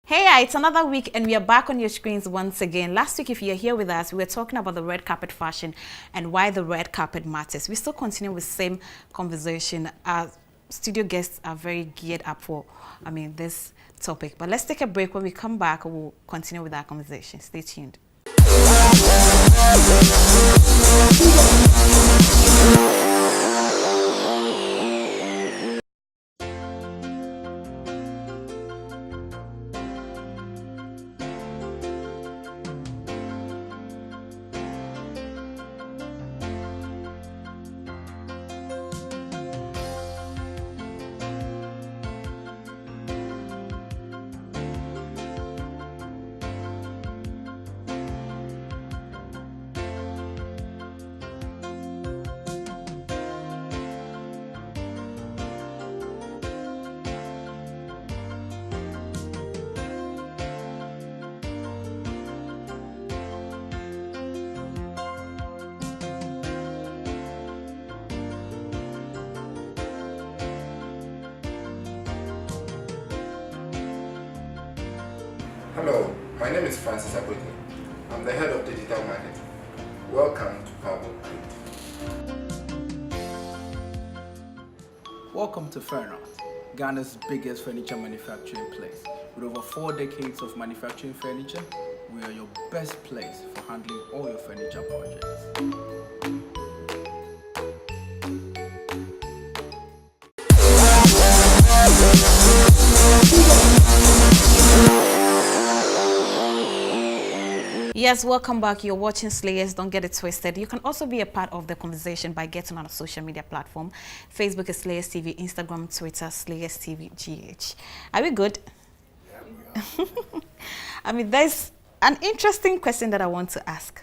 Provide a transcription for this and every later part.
Hey, it's another week and we are back on your screens once again. Last week, if you're here with us, we were talking about the red carpet fashion and why the red carpet matters. We still continue with the same conversation. Our studio guests are very geared up for, this topic. But let's take a break. When we come back, we'll continue with our conversation. Stay tuned. Hello, my name is Francis Abuti. I'm the head of digital marketing. Welcome to Powerbook Group. Welcome to Fairnorth, Ghana's biggest furniture manufacturing place. With over 4 decades of manufacturing furniture, we are your best place for handling all your furniture projects. Yes, welcome back. You're watching Slayers. Don't get it twisted. You can also be a part of the conversation by getting on a social media platform. Facebook is SlayersTV, Instagram, Twitter, SlayersTV GH. Are we good? Yeah, we are. There's an interesting question that I want to ask.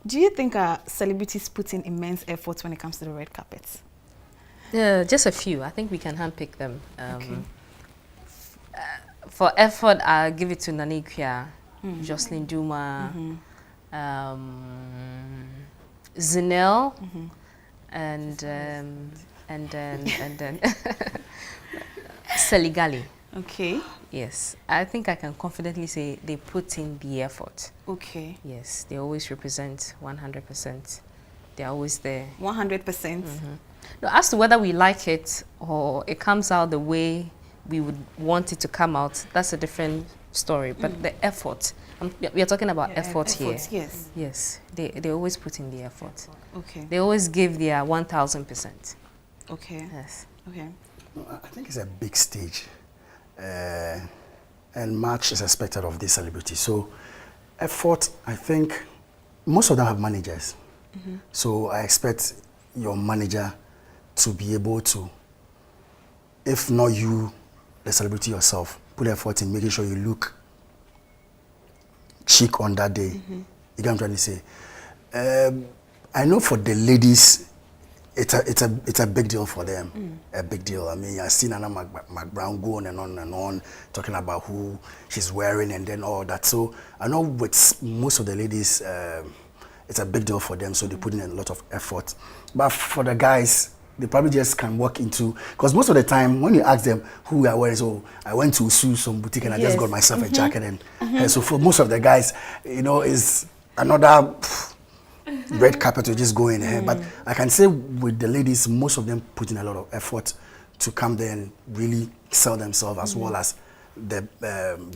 Do you think celebrities put in immense effort when it comes to the red carpets? Just a few. I think we can handpick them. Okay. For effort, I'll give it to Nanikia. Jocelyn Duma, Zinel, and then Seligali. Okay. Yes, I think I can confidently say they put in the effort. Okay. Yes, they always represent 100%. They're always there. 100%. Now, as to whether we like it or it comes out the way we would want it to come out, that's a different story. But the effort, we are talking about effort here. Yes. Yes, they always put in the effort. Okay. They always give their 1,000%. Okay. Yes. Okay. I think it's a big stage, and much is expected of this celebrity. So, effort, I think, most of them have managers. So I expect your manager to be able to, if not you, the celebrity yourself, put effort in making sure you look chic on that day. You get what I'm trying to say? I know for the ladies, it's a big deal for them. A big deal. I mean, I've seen Anna McBrown go on and on, talking about who she's wearing and then all that. So I know with most of the ladies, it's a big deal for them, so they put in a lot of effort. But for the guys, they probably just can walk into, because most of the time when you ask them who you are wearing, so I went to some boutique and I just got myself a jacket and so for most of the guys, is another red carpet to just go in here. But I can say with the ladies, most of them put in a lot of effort to come there and really sell themselves as well as the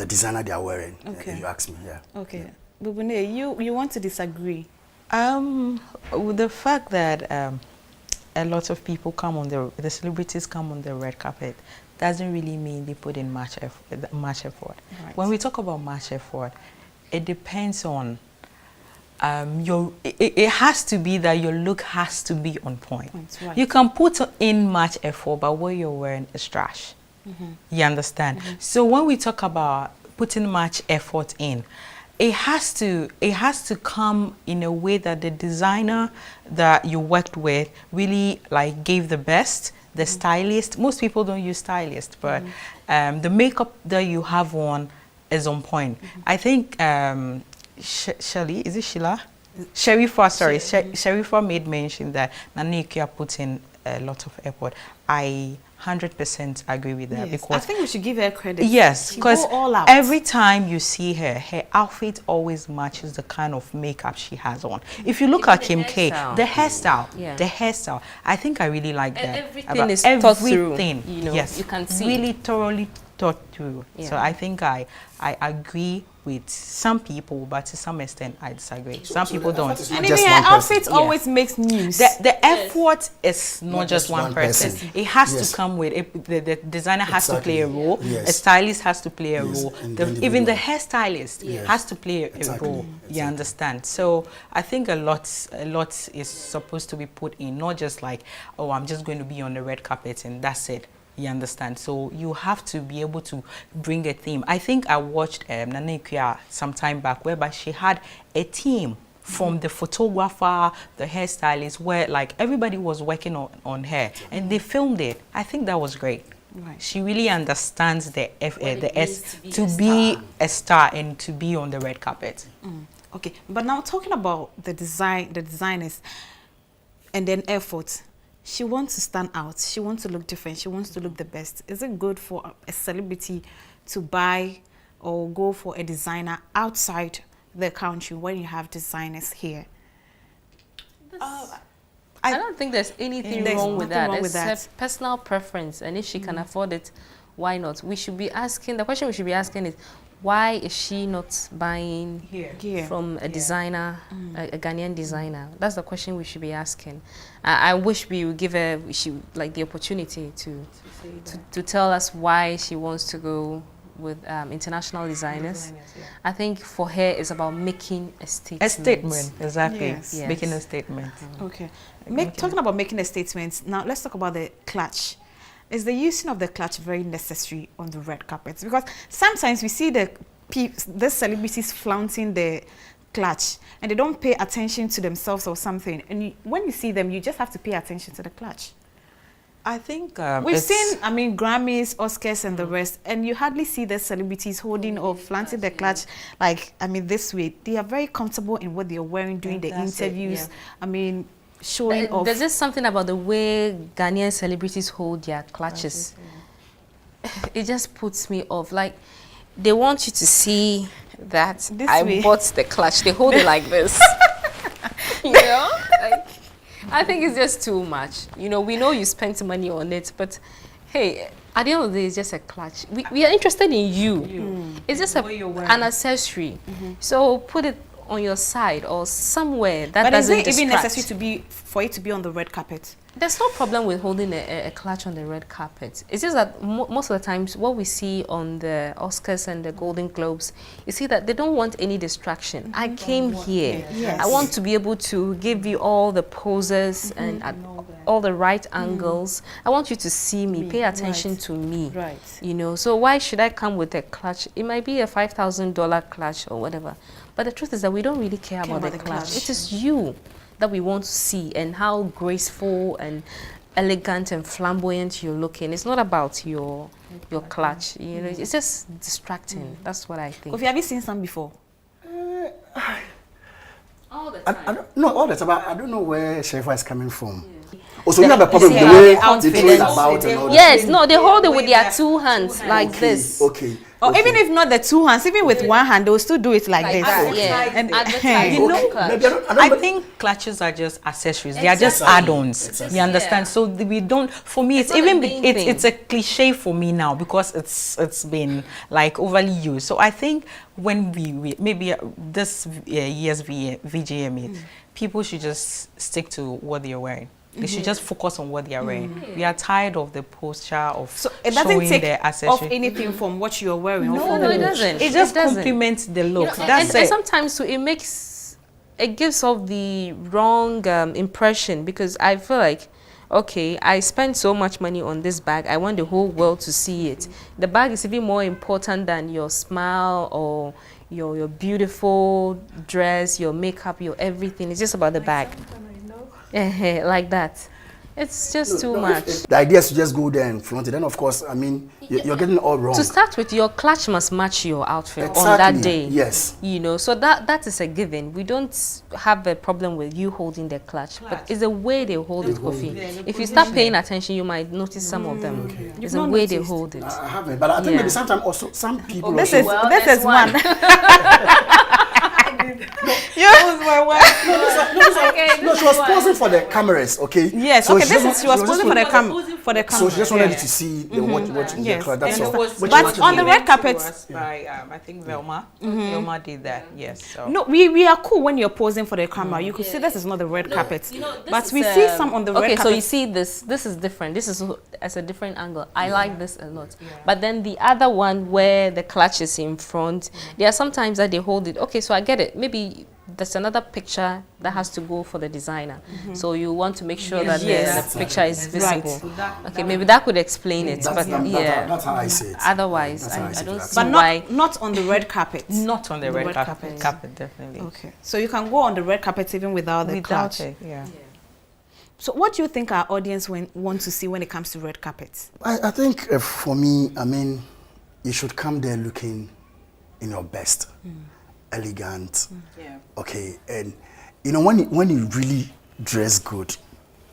designer they are wearing. Okay. If you ask me, yeah. Okay. Bubune, you want to disagree? With the fact that a lot of people come on the celebrities come on the red carpet doesn't really mean they put in much effort. Right. When we talk about much effort, it depends on it has to be that your look has to be on point. Right. You can put in much effort, but what you're wearing is trash. You understand? So when we talk about putting much effort in, it has to come in a way that the designer that you worked with really gave the best. The stylist, most people don't use stylist, but the makeup that you have on is on point. I think Shelly, is it Sheila? Sharifa, sorry, Sharifa made mention that Nanikia put in a lot of effort. I 100% agree with that, Yes. because I think we should give her credit. yes, She because go all out. every time you see her, her outfit always matches the kind of makeup she has on. If you look Even at the Kim K, hairstyle. the hairstyle, Yeah. the hairstyle, I think I really like that. Everything About is thought through, everything, you know, yes, you can see. really thoroughly thought through. So Yeah. I think I agree with some people, but to some extent I disagree. Some people don't. And even her outfit always makes news. The effort is not just one person. It has Yes. to come with it. The designer has to play a Exactly. role. Yes. A stylist has to play a Yes. role. And The, the even the individual. hairstylist Yes. has to play a Exactly. role. You Exactly. understand? So I think a lot is supposed to be put in, not just like, oh, I'm just going to be on the red carpet and that's it. You understand? So you have to be able to bring a theme. I think I watched Nana Ikuya some time back, whereby she had a team from the photographer, the hairstylist, where like everybody was working on her, and they filmed it. I think that was great. Right. She really understands the it means to be a star and to be on the red carpet. Okay, but now talking about the designers, and then effort. She wants to stand out. She wants to look different. She wants to look the best. Is it good for a celebrity to buy or go for a designer outside the country when you have designers here? I don't think there's anything There's wrong with nothing that. wrong with It's that. her personal preference, and if she can afford it, why not? We should be asking, the question we should be asking is, why is she not buying Here. from a designer, a Ghanaian designer? That's the question we should be asking. I wish we would give her like the opportunity to tell us why she wants to go with international designers. I think for her it's about making a statement. A statement, exactly. Yes. Yes. Making a statement. Okay. Talking about making a statement, now let's talk about the clutch. Is the using of the clutch very necessary on the red carpets? Because sometimes we see the celebrities flaunting the clutch and they don't pay attention to themselves or something. And when you see them, you just have to pay attention to the clutch. I think We've seen, I mean, Grammys, Oscars, and the rest, and you hardly see the celebrities holding or flaunting the clutch like, I mean, this way. They are very comfortable in what they're wearing during the That's it, interviews. yeah. I mean, showing off. There's just something about the way Ghanaian celebrities hold their clutches. It just puts me off. Like, they want you to see that This I way. bought the clutch. They hold it like this. You know? Like, I think it's just too much. You know, we know you spent money on it, but hey, at the end of the day, it's just a clutch. We are interested in you. It's just an accessory. So put it on your side or somewhere that But is doesn't it even distract. necessary for it to be on the red carpet? There's no problem with holding a clutch on the red carpet. It's just that most of the times what we see on the Oscars and the Golden Globes, you see that they don't want any distraction. I came here. Yes. I want to be able to give you all the poses and at all the right angles. I want you to see me, pay attention to me. Right. You know, so why should I come with a clutch? It might be a $5,000 clutch or whatever. But the truth is that we don't really care about the clutch. It is you that we want to see and how graceful and elegant and flamboyant you're looking. It's not about your clutch. You know, it's just distracting. That's what I think. Kofi, have you seen some before? All the I don't know all the time. I don't know where Shefa is coming from. Also, you have a problem with see the way outfit they throw it and- about and all that. Yes, no, they hold it with their two hands like this. Okay. Or okay. even if not the two hands, even with one hand, they'll still do it like this. that, yeah. And Advertise you the know, clutch. Maybe I think clutches are just accessories. They are just add-ons. You understand? Yeah. So we don't. For me, it's not the even main it's thing. a cliche for me now because it's been like overly used. So I think when we maybe this year's VGMA, people should just stick to what they are wearing. They should just focus on what they are wearing. We are tired of the posture of so it doesn't showing take their off accessories. anything from what you're wearing. or from No, the it doesn't. It just doesn't. complements the You look. know, That's and it. sometimes too, it gives off the wrong impression because I feel like, okay, I spent so much money on this bag. I want the whole world to see it. The bag is even more important than your smile or your beautiful dress, your makeup, your everything. It's just about the bag. Like that. It's just too much. The idea is to just go there and flaunt it. Then, of course, I mean, you're getting it all wrong. To start with, your clutch must match your outfit Exactly. on that day. Yes. You know, so that is a given. We don't have a problem with you holding the clutch, but it's the way they hold it, Kofi. If you start paying attention, you might notice some of them. It's the way they hold it. I haven't, but I think maybe sometimes also some people. This also, is one. No, she was posing for the cameras, okay? Yes, so okay, she was posing for the camera. So she just wanted you to see the what Yes, the that's all. But on the red carpet, by I think Velma. Velma did that. Yes. So. no, we are cool when you're posing for the camera. You could see this is not the red carpet, but we see some on the red okay, carpet. so you see this is different. This is as a different angle. I like this a lot. But then the other one where the clutch is in front, there are sometimes that they hold it. Okay, so I get it. Maybe there's another picture that has to go for the designer. So you want to make sure that the picture is visible. Okay, maybe that could explain it. But That's how I see it. Otherwise, That's how I see I don't it. see but why. not on the red carpet. Not on the red red carpet. Definitely. Okay, so you can go on the red carpet even without the clutch. Without it, yeah. So what do you think our audience want to see when it comes to red carpets? I think for me, I mean, you should come there looking in your best, elegant. Yeah. Okay, and you know when you really dress good,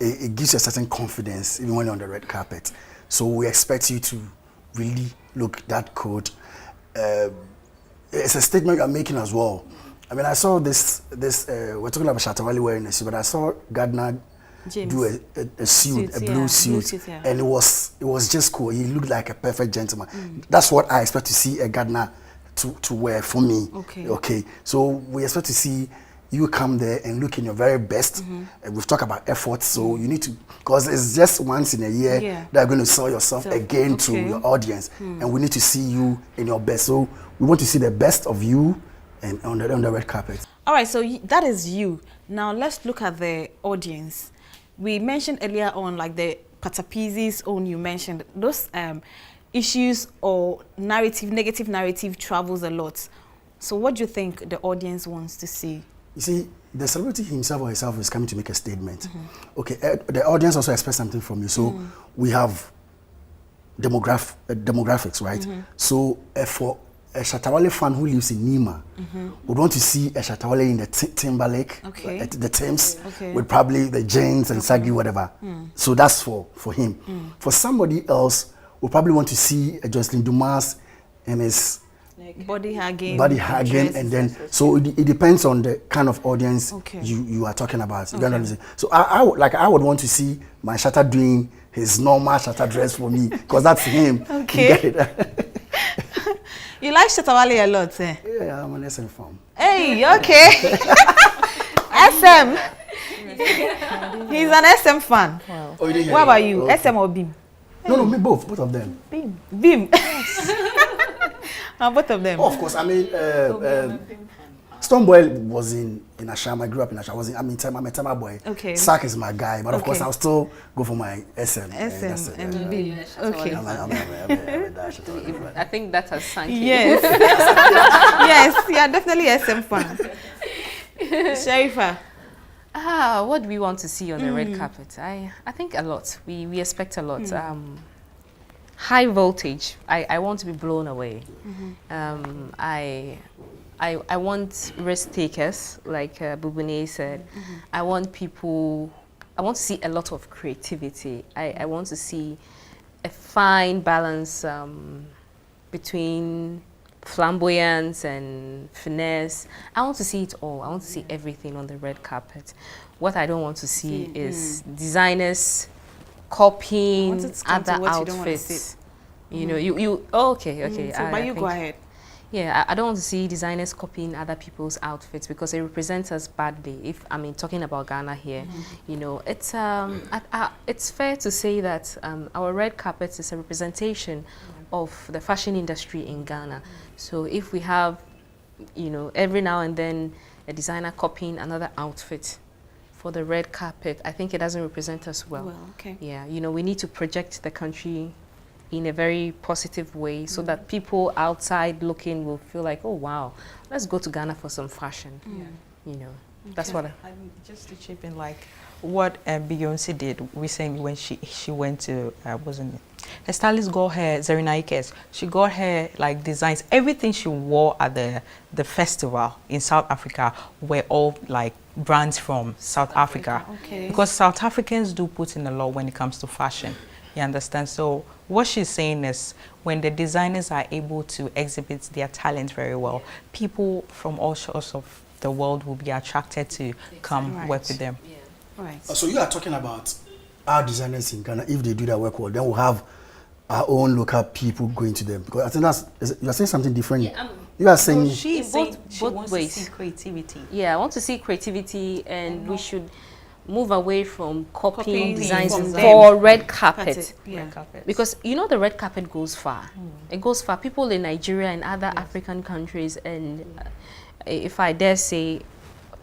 it gives you a certain confidence even when you're on the red carpet. So we expect you to really look that good. It's a statement you're making as well. I mean, I saw this we're talking about Shatawale wearing a suit, but I saw Gardner do a suit, a blue suit, and it was just cool. He looked like a perfect gentleman. That's what I expect to see a Gardner to wear for me. Okay. So we expect to see you come there and look in your very best. And we've talked about efforts, so you need to, because it's just once in a year that you're going to sell yourself again to your audience, and we need to see you in your best. So we want to see the best of you and on the red carpet. All right, so that is you. Now let's look at the audience. We mentioned earlier on, like the Patapizzi's own, you mentioned those issues or negative narrative travels a lot. So what do you think the audience wants to see? You see, the celebrity himself or herself is coming to make a statement. Okay, the audience also expects something from you. So we have demographics, right? So for a Shatawale fan who lives in Nima would want to see a Shatawale in the Timberlake, the Thames, with probably the Janes and Sagi, whatever. So that's for him. For somebody else, we'll probably want to see a Jocelyn Dumas and his body hugging, and then so it depends on the kind of audience you are talking about. You understand? So I would want to see my Shatta doing his normal Shatta dress for me, because that's him. Okay. You like Shatawale a lot, eh? Yeah, I'm an SM fan. Hey, okay. SM. He's an SM fan. Wow. What about you? SM or Beam? No, me both of them. Beam. Both of them. Oh, of course, I mean, Stonebwoy was in Asham. I grew up in Asham. I'm a Tama boy. Okay. Sark is my guy, but of course I'll still go for my SM. And Beam. Okay. I think that has sunk in. Yes. Yes, you are definitely a SM fan. Sharifa. What do we want to see on the red carpet? I think a lot. We expect a lot. High voltage. I want to be blown away. I want risk takers, like Bubune said. I want to see a lot of creativity. I want to see a fine balance between flamboyance and finesse. I want to see it all. I want to see everything on the red carpet. What I don't want to see is designers copying other outfits. You know, okay. But you go ahead. Yeah, I don't want to see designers copying other people's outfits, because it represents us badly. If talking about Ghana here, you know, it's fair to say that our red carpet is a representation of the fashion industry in Ghana. So if we have, you know, every now and then a designer copying another outfit for the red carpet, I think it doesn't represent us well. Yeah, you know, we need to project the country in a very positive way, so that people outside looking will feel like, oh wow, let's go to Ghana for some fashion. You know. That's what just to chip in, like what Beyonce did recently when she went to wasn't it? Her stylist got her Zerina Ikes. She got her like designs. Everything she wore at the festival in South Africa were all like brands from South Africa. Okay. Because South Africans do put in a lot when it comes to fashion. You understand? So what she's saying is when the designers are able to exhibit their talent very well, people from all sorts of the world will be attracted to come work with them. Right. So you are talking about our designers in Ghana, if they do their work well, then we'll have our own local people going to them. Because I think you are saying something different. Yeah, you are saying... So she's saying she both wants ways. to see creativity. Yeah, I want to see creativity, and we should move away from copying designs from for red carpet. Yeah. Red carpet. Because you know the red carpet goes far. It goes far. People in Nigeria and other African countries, and if I dare say,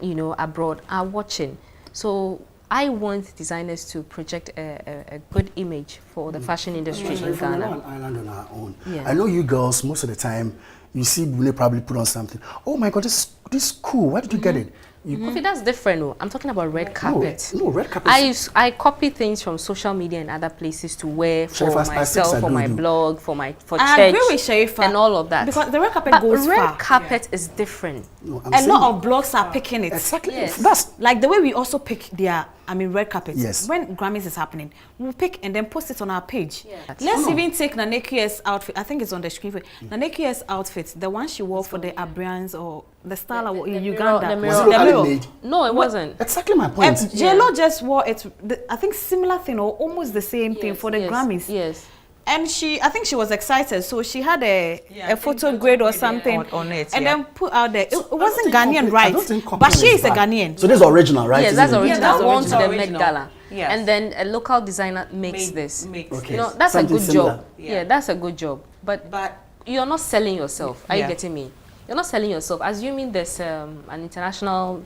you know, abroad, are watching. So I want designers to project a good image for the fashion industry in From Ghana. an island on our own. Yeah. I know you girls, most of the time, you see Bune probably put on something. Oh my God, this is cool. Where did you get it? Kofi, that's different. No, I'm talking about red carpet. No, red carpet. I copy things from social media and other places to wear for Sharifa, I myself, for my agree. blog, for I church, agree with Sharifa, and all of that. because the red carpet But goes red far. carpet is different. No, I'm A saying- lot of blogs are picking it. Exactly. Yes. That's Like the way we also pick their, red carpet. Yes. When Grammys is happening, we'll pick and then post it on our page. Yeah. Let's even take Nanekia's outfit. I think it's on the screen. Nanekia's outfit, the one she wore for the Abrians or the style in Uganda. the was it mirror. locally made? No, it wasn't. Exactly my point. J-Lo just wore it, I think similar thing or almost the same thing Yes, for the yes, Grammys. Yes. And I think she was excited, so she had a I photo think grade or yeah, something, on it, and yeah. then put out there. It I don't wasn't think Ghanaian, copy- I right? don't think But copying she is a bad. Ghanaian. So this is original, right? Yes, Isn't that's it? original. that's One to the original. Met Gala. Yes. And then a local designer makes this. Okay. You know, that's Something a good similar. job. Yeah, that's a good job. But you're not selling yourself. Are you Yeah. getting me? You're not selling yourself. Assuming there's an international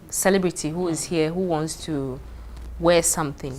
celebrity who is here who wants to wear something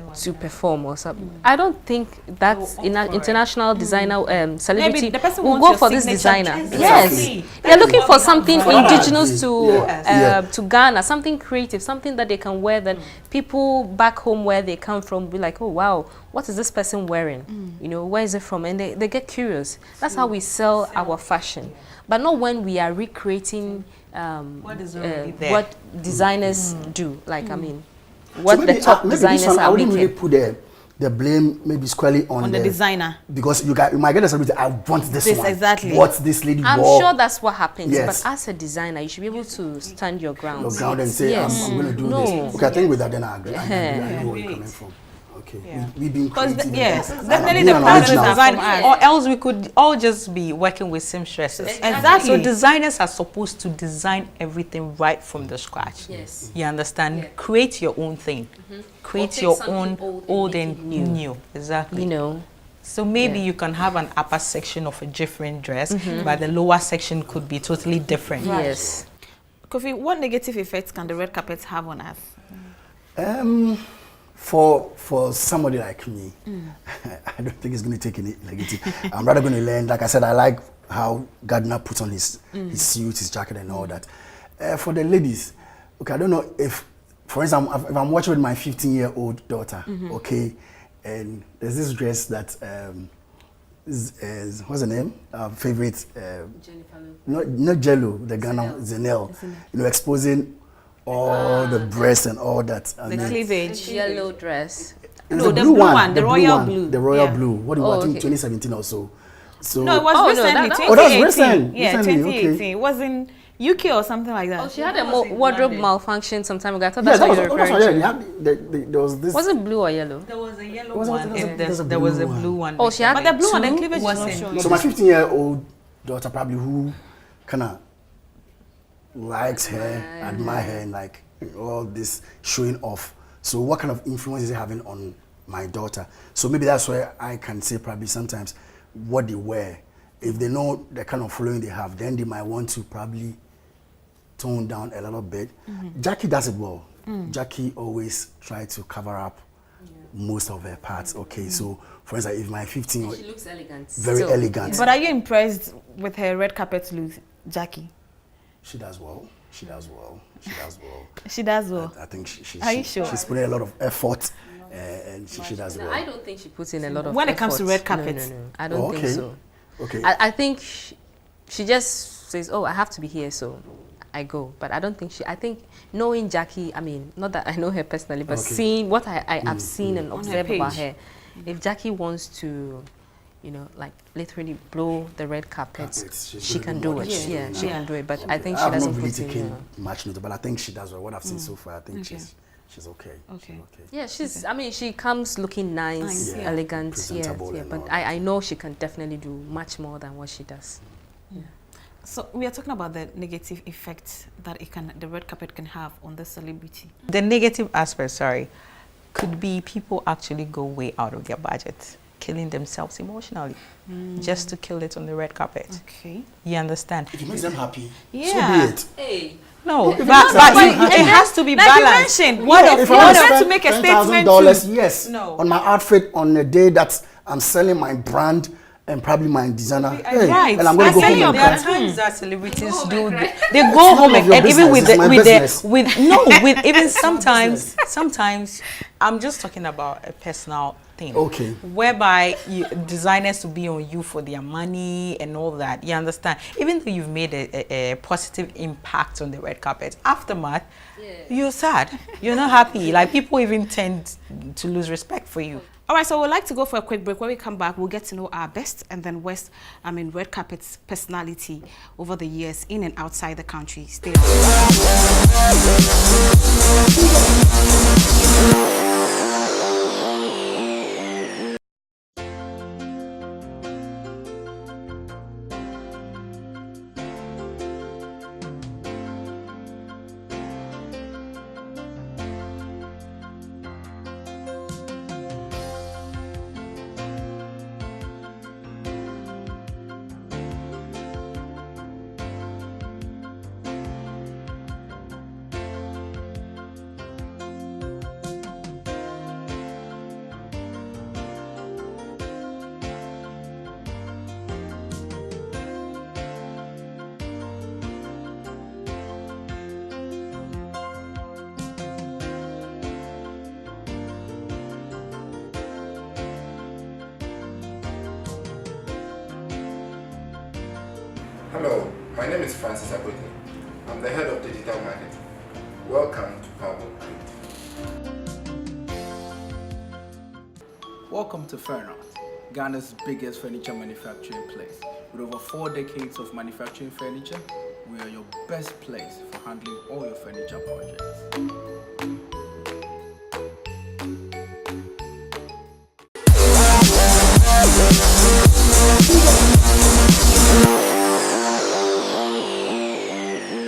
like to perform or something. I don't think that's They'll in an opt for it. international designer celebrity Maybe the person will wants go your for this signature designer. dress. Yes, Exactly. they're looking for something That's indigenous to Yes. to Ghana, something creative, something that they can wear that people back home where they come from be like, oh wow, what is this person wearing? You know, where is it from? And they get curious. That's how we sell our fashion, but not when we are recreating What is already there. what designers do. Like I mean, So what maybe, the top maybe this designers one, I are wouldn't really making. put the blame maybe squarely on the designer. because you might get a celebrity. I want this This, one. exactly. What this lady I'm wore. sure that's what happens. Yes. But as a designer, you should be able to stand your ground. Your ground and say, Yes. I'm going to do No. this. Okay, I think with that, then I agree. I know where you're Great. coming from. Okay, Yeah. we've been Because creative. yes, and definitely being the an products original. are Design, from us. or else we could all just be working with seamstresses. Exactly. So designers are supposed to design everything right from the scratch. Yes. You understand? Yeah. Create your own thing. Or Create take your something own old and and make it new. Exactly. You know, So maybe Yeah. you can have an upper section of a different dress, but the lower section could be totally different. yes. Kofi, what negative effects can the red carpet have on us? For somebody like me, I don't think it's going to take any negative. I'm rather going to learn. Like I said, I like how Gardner puts on his suit, his jacket, and all that. For the ladies, okay, I don't know if, for instance, if I'm watching with my 15-year-old daughter, okay, and there's this dress that is what's the name? Favorite. Not Jello, the Ghana Zenel. You know, exposing all the breasts and all that. I The mean, cleavage. Yellow dress. it's No, the blue one, the royal blue. The royal Yeah. blue. What do you Oh, want? I think okay. 2017 or so. So No, it was Oh, no, recently, that- 2018. Oh, that was recent. Yeah, Recently, okay. 2018. It was in UK or something like that. Oh, she had a wardrobe malfunction some time ago. I thought yeah, that's that what was, you were that's referring what, to. yeah, there was this. Was it blue or yellow? There was a yellow Was it- one. was it- and there's a there was blue a one. blue one. Oh, she had But the blue one, the two? cleavage is not wasn't- showing. So my 15-year-old daughter probably who kind of likes her, admire her, and like all this showing off. So what kind of influence is it having on my daughter? So maybe that's where I can say probably sometimes what they wear. If they know the kind of following they have, then they might want to probably tone down a little bit. Jackie does it well. Jackie always tries to cover up most of her parts. Okay, so for instance, if my 15 She looks elegant. very still. elegant, But are you impressed with her red carpet look, Jackie? she does well. She does well. She does well. She does well. I think she, Are you sure? she's putting a lot of effort, and she does well. I don't think she puts in a lot of when it comes to effort. red carpets. No. I don't think so. Okay. I think she just says, "Oh, I have to be here," so I go. But I don't think I think knowing Jackie, I mean, not that I know her personally, but seeing what I have seen and observed about her, if Jackie wants to, you know, like literally blow the red carpet, she can do it. Yeah, she can do it. But I think she doesn't put in much note, but I think she does well. What I've seen so far, I think she's okay. Okay. Yeah, she's. I mean, she comes looking nice, elegant. Yeah. But I know she can definitely do much more than what she does. Yeah. So we are talking about the negative effect that the red carpet can have on the celebrity. The negative aspect, could be people actually go way out of their budget, killing themselves emotionally, just to kill it on the red carpet. Okay. You understand? If it makes them happy, yeah. so be it. Hey. No, but it has to be like balanced. You mentioned, If I want to make a statement $10,000, yes, No. on my outfit on the day that I'm selling my brand and probably my designer, right. and I'm going to go home and There are cry. times that celebrities they go home of your and even business, with it's the my business. with even sometimes I'm just talking about a personal thing. Okay. Whereby designers will be on you for their money and all that. You understand? Even though you've made a positive impact on the red carpet, aftermath, you're sad. You're not happy. Like people even tend to lose respect for you. All right, so we'd like to go for a quick break. When we come back, we'll get to know our best and then red carpet's personality over the years in and outside the country. Stay Hello, my name is Francis Akwete. I'm the head of digital marketing. Welcome to Power Grid. Welcome to Fernart, Ghana's biggest furniture manufacturing place. With over 4 decades of manufacturing furniture, we are your best place for handling all your furniture projects.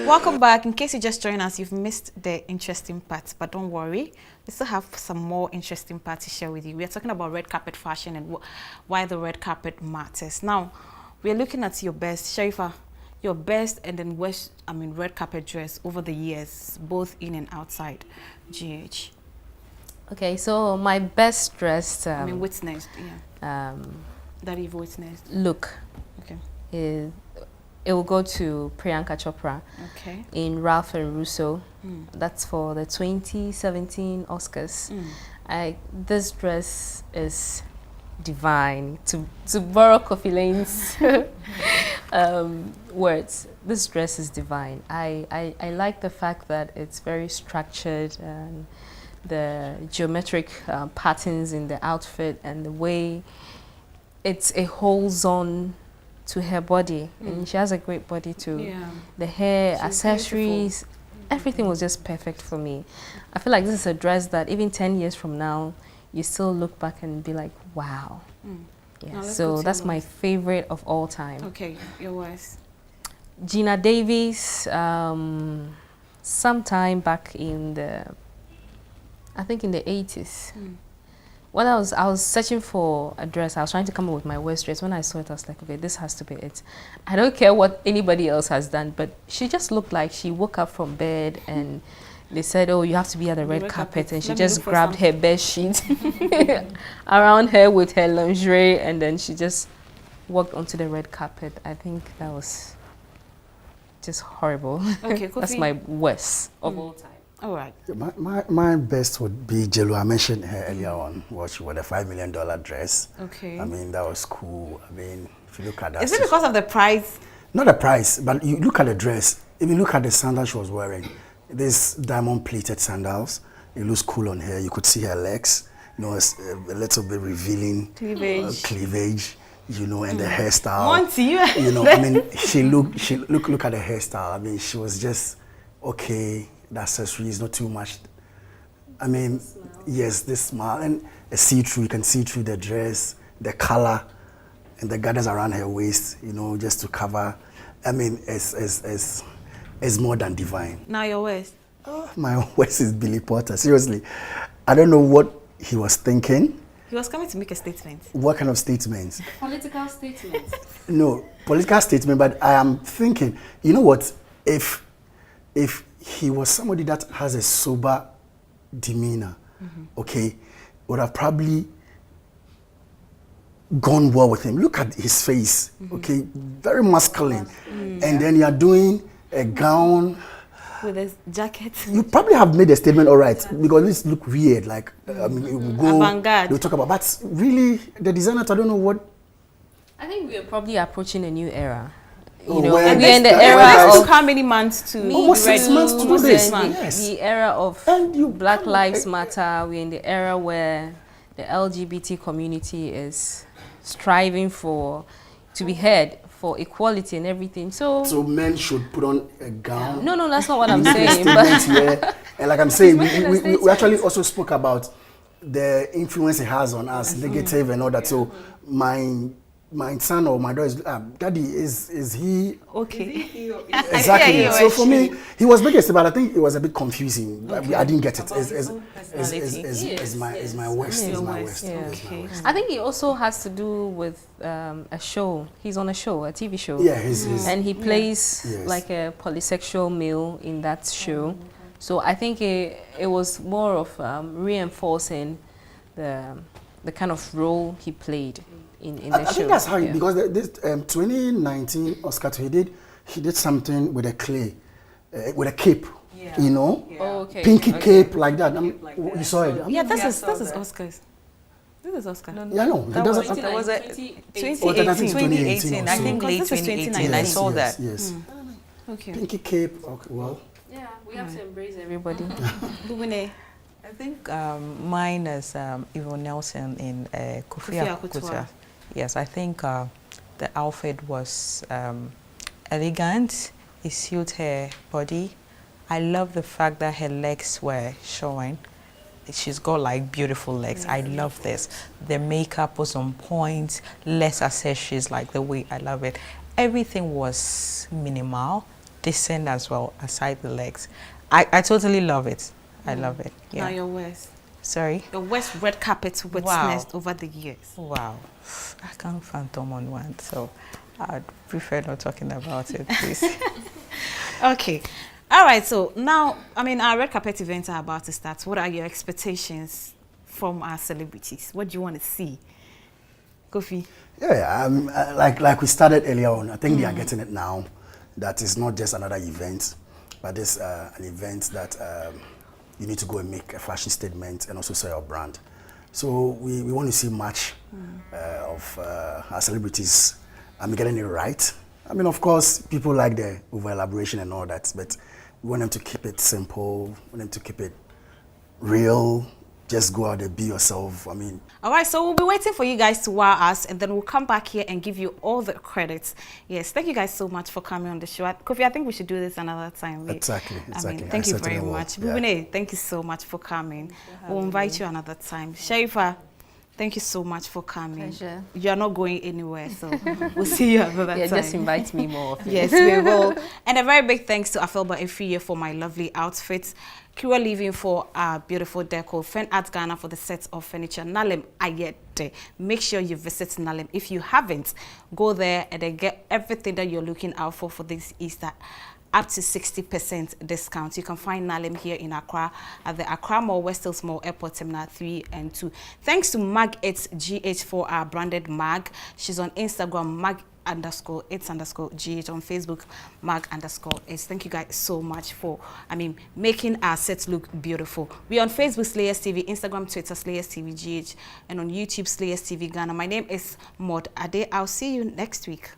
Welcome back. In case you just joined us, you've missed the interesting part, but don't worry, we still have some more interesting parts to share with you. We are talking about red carpet fashion and why the red carpet matters. Now, we are looking at your best, Sharifa, your best and then red carpet dress over the years, both in and outside GH. Okay, so my best dressed witnessed, that you've witnessed. Look. Okay. It will go to Priyanka Chopra in Ralph and Russo. That's for the 2017 Oscars. This dress is divine. To borrow Kofi Lane's words, this dress is divine. I like the fact that it's very structured and the geometric patterns in the outfit and the way it holds on to her body, and she has a great body too. The hair, she's accessories, beautiful. Everything was just perfect for me. I feel like this is a dress that even 10 years from now, you still look back and be like, wow. Yeah, so that's my favorite of all time. Okay, your worst. Gina Davis, sometime back in I think in the 80s. When I was searching for a dress, I was trying to come up with my worst dress. When I saw it, I was like, okay, this has to be it. I don't care what anybody else has done, but she just looked like she woke up from bed and they said, oh, you have to be at the red carpet. And she just grabbed her bed sheet around her with her lingerie, and then she just walked onto the red carpet. I think that was just horrible. Okay, That's Kofi. my worst of all time. All right. My best would be Jello. I mentioned her earlier on, what she wore, the $5 million dress. Okay. I mean, that was cool. I mean, if you look at that. Is it because of the price? Not the price, but you look at the dress. If you look at the sandals she was wearing, these diamond-plated sandals, it looks cool on her. You could see her legs. You know, it's a little bit revealing. Cleavage. You know, and the hairstyle. Monty, you know, I mean, look at the hairstyle. I mean, she was just okay. The accessories, not too much. I mean, yes, this smile and a see-through. You can see through the dress, the color, and the garters around her waist. You know, just to cover. I mean, it's more than divine. Now your waist. My waist is Billy Potter. Seriously, I don't know what he was thinking. He was coming to make a statement. What kind of statements? Political statements. No, political statement, but I am thinking, you know what, if he was somebody that has a sober demeanor, okay, would have probably gone well with him. Look at his face, okay, very masculine. And then you are doing a gown. With his jacket. You probably have made a statement, all right, because this look weird, like, I mean, it will go, avant-garde. they'll talk about, but really, the designer, I don't know what. I think we are probably approaching a new era. Oh, You know, well, we're in the that's- era that's- It of took how many months to Almost be 6 ready? months to do Almost this. 6 months. Yes. the era of And you Black come- Lives Matter. We're in the era where the LGBT community is striving to be heard, for equality and everything. So men should put on a gown. No, that's not what I'm Make a saying. statement here. And like I'm saying, making a we statement. actually also spoke about the influence it has on us, negative and all that. So my son or my daughter is, Daddy, is he Okay. exactly? Yeah, So for me, he was making a statement. I think it was a bit confusing. I didn't get it. Is my worst. Is my worst. Yeah. Is my worst. I think it also has to do with a show. He's on a show, a TV show. Yeah, he's And he plays Yes. like a polysexual male in that show. So I think it was more of reinforcing the kind of role he played in the show. I think that's how, Yeah. because this 2019 Oscar, he did something with a clay, with a cape, you know, Oh, okay. pinky cape like that. You saw it? Yeah, this is Oscars. This is Oscar. Yeah, no, he doesn't. That was a 2018. I think late Because this is 2018. I saw that. Yes. Okay. Pinky cape. Okay, well. Yeah, we have to embrace everybody. Bubune. I think mine is Yvonne Nelson in Kofi Akutua. Yes, I think the outfit was elegant. It suited her body. I love the fact that her legs were showing. She's got like beautiful legs. I love this. The makeup was on point, less accessories, like the way I love it. Everything was minimal, decent as well, aside the legs. I totally love it. I love it. Now Yeah. your West. Sorry? Your West red carpet witnessed over the years. Wow. I can't phantom on one, so I'd prefer not talking about it, please. Okay. All right. So now, I mean, our red carpet events are about to start. What are your expectations from our celebrities? What do you want to see? Kofi. Yeah, like we started earlier on, I think they are getting it now. That is not just another event, but it's an event that you need to go and make a fashion statement and also sell your brand. So we want to see much of our celebrities. I'm getting it right. I mean, of course, people like the over elaboration and all that, but we want them to keep it simple. We want them to keep it real. Just go out there, be yourself. I mean, All right, so we'll be waiting for you guys to wow us, and then we'll come back here and give you all the credits. Yes, thank you guys so much for coming on the show. Kofi, I think we should do this another time. Exactly. I mean, thank you very much. Yeah. Bubune, thank you so much for coming. We'll invite you another time. Sharifa, thank you so much for coming. Pleasure. You're not going anywhere, so we'll see you another Yeah, time. just invite me more often. Yes, we will. And a very big thanks to Afelba Efiye for my lovely outfits. Kira Living for our beautiful deco. Fen Art Ghana for the sets of furniture. Nalem Ayete. Make sure you visit Nalem. If you haven't, go there and then get everything that you're looking out for this Easter. up to 60% discount. You can find Nalim here in Accra at the Accra Mall, West Hills Mall, Airport Terminal 3 and 2. Thanks to Mag It's GH for our branded mag. She's on Instagram, mag_it's_GH, on Facebook, mag_it's. Thank you guys so much for, making our sets look beautiful. We're on Facebook, SlayersTV, Instagram, Twitter, SlayersTV GH, and on YouTube, SlayersTV Ghana. My name is Maud Ade. I'll see you next week.